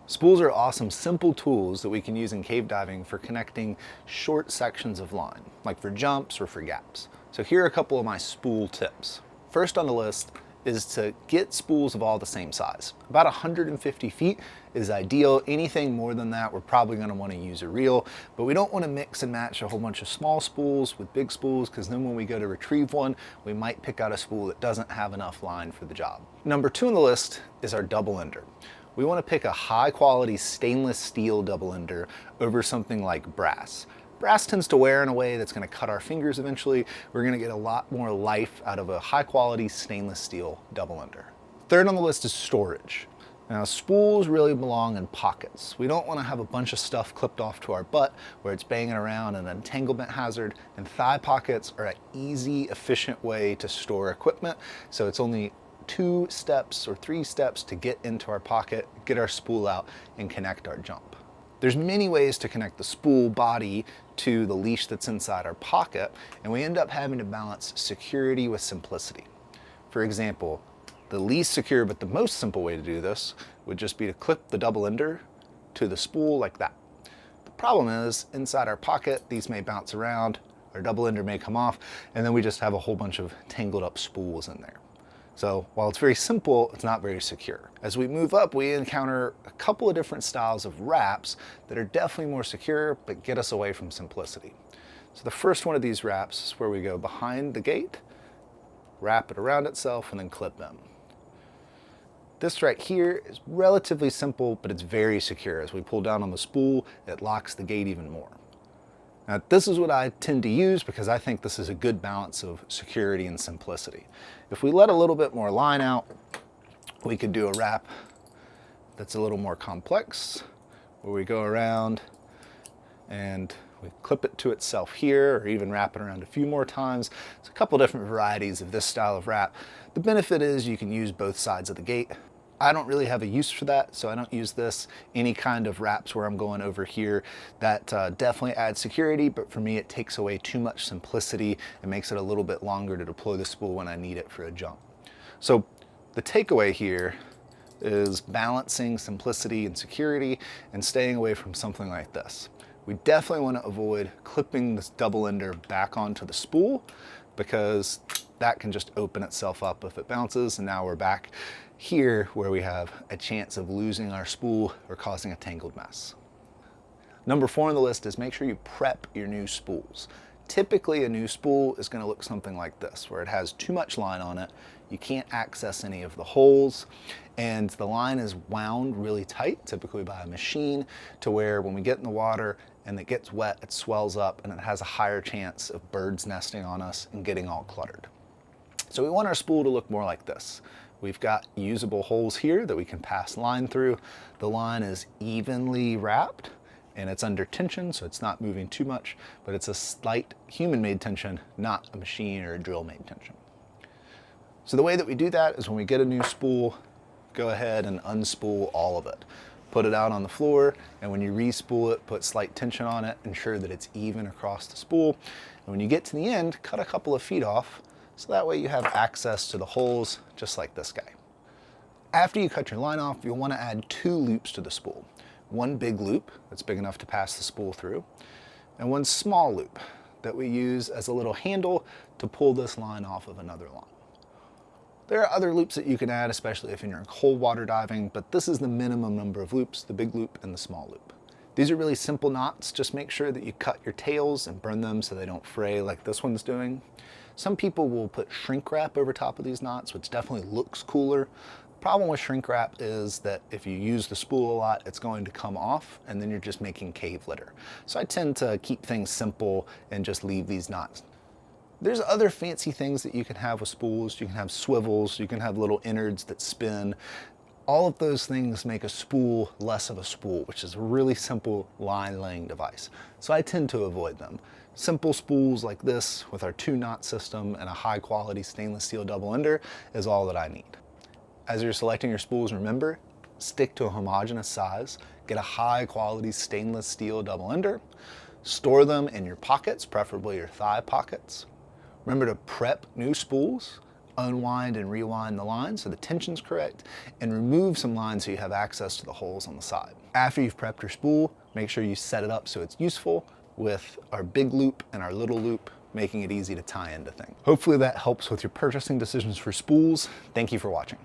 Spools are awesome, simple tools that we can use in cave diving for connecting short sections of line, like for jumps or for gaps. So here are a couple of my spool tips. First on the list is to get spools of all the same size. About 150 feet is ideal. Anything more than that, we're probably gonna wanna use a reel, but we don't wanna mix and match a whole bunch of small spools with big spools, because then when we go to retrieve one, we might pick out a spool that doesn't have enough line for the job. Number 2 on the list is our double ender. We want to pick a high quality stainless steel double ender over something like brass. Brass tends to wear in a way that's going to cut our fingers eventually. We're going to get a lot more life out of a high quality stainless steel double ender. Third on the list is storage. Now, spools really belong in pockets. We don't want to have a bunch of stuff clipped off to our butt where it's banging around an entanglement hazard, and thigh pockets are an easy, efficient way to store equipment. So it's only 2 steps or 3 steps to get into our pocket, get our spool out, and connect our jump. There's many ways to connect the spool body to the leash that's inside our pocket, and we end up having to balance security with simplicity. For example, the least secure but the most simple way to do this would just be to clip the double ender to the spool like that. The problem is, inside our pocket, these may bounce around, our double ender may come off, and then we just have a whole bunch of tangled up spools in there. So while it's very simple, it's not very secure. As we move up, we encounter a couple of different styles of wraps that are definitely more secure, but get us away from simplicity. So the first one of these wraps is where we go behind the gate, wrap it around itself, and then clip in. This right here is relatively simple, but it's very secure. As we pull down on the spool, it locks the gate even more. Now, this is what I tend to use because I think this is a good balance of security and simplicity. If we let a little bit more line out, we could do a wrap that's a little more complex, where we go around and we clip it to itself here, or even wrap it around a few more times. There's a couple different varieties of this style of wrap. The benefit is you can use both sides of the gate. I don't really have a use for that, so I don't use this. Any kind of wraps where I'm going over here, that definitely adds security, but for me it takes away too much simplicity and makes it a little bit longer to deploy the spool when I need it for a jump. So the takeaway here is balancing simplicity and security and staying away from something like this. We definitely want to avoid clipping this double ender back onto the spool, because that can just open itself up if it bounces, and now we're back here where we have a chance of losing our spool or causing a tangled mess. Number 4 on the list is make sure you prep your new spools. Typically a new spool is going to look something like this, where it has too much line on it, you can't access any of the holes, and the line is wound really tight, typically by a machine, to where when we get in the water and it gets wet, it swells up and it has a higher chance of birds nesting on us and getting all cluttered. So we want our spool to look more like this. We've got usable holes here that we can pass line through. The line is evenly wrapped and it's under tension, so it's not moving too much, but it's a slight human-made tension, not a machine or a drill-made tension. So the way that we do that is when we get a new spool, go ahead and unspool all of it. Put it out on the floor, and when you re-spool it, put slight tension on it, ensure that it's even across the spool. And when you get to the end, cut a couple of feet off, so that way you have access to the holes, just like this guy. After you cut your line off, you'll want to add 2 loops to the spool. One big loop that's big enough to pass the spool through, and one small loop that we use as a little handle to pull this line off of another line. There are other loops that you can add, especially if you're in cold water diving, but this is the minimum number of loops, the big loop and the small loop. These are really simple knots. Just make sure that you cut your tails and burn them so they don't fray like this one's doing. Some people will put shrink wrap over top of these knots, which definitely looks cooler. The problem with shrink wrap is that if you use the spool a lot, it's going to come off and then you're just making cave litter. So I tend to keep things simple and just leave these knots. There's other fancy things that you can have with spools. You can have swivels, you can have little innards that spin. All of those things make a spool less of a spool, which is a really simple line laying device. So I tend to avoid them. Simple spools like this with our 2-knot system and a high quality stainless steel double ender is all that I need. As you're selecting your spools, remember, stick to a homogeneous size, get a high quality stainless steel double ender, store them in your pockets, preferably your thigh pockets. Remember to prep new spools, unwind and rewind the line so the tension's correct, and remove some lines so you have access to the holes on the side. After you've prepped your spool, make sure you set it up so it's useful with our big loop and our little loop, making it easy to tie into things. Hopefully that helps with your purchasing decisions for spools. Thank you for watching.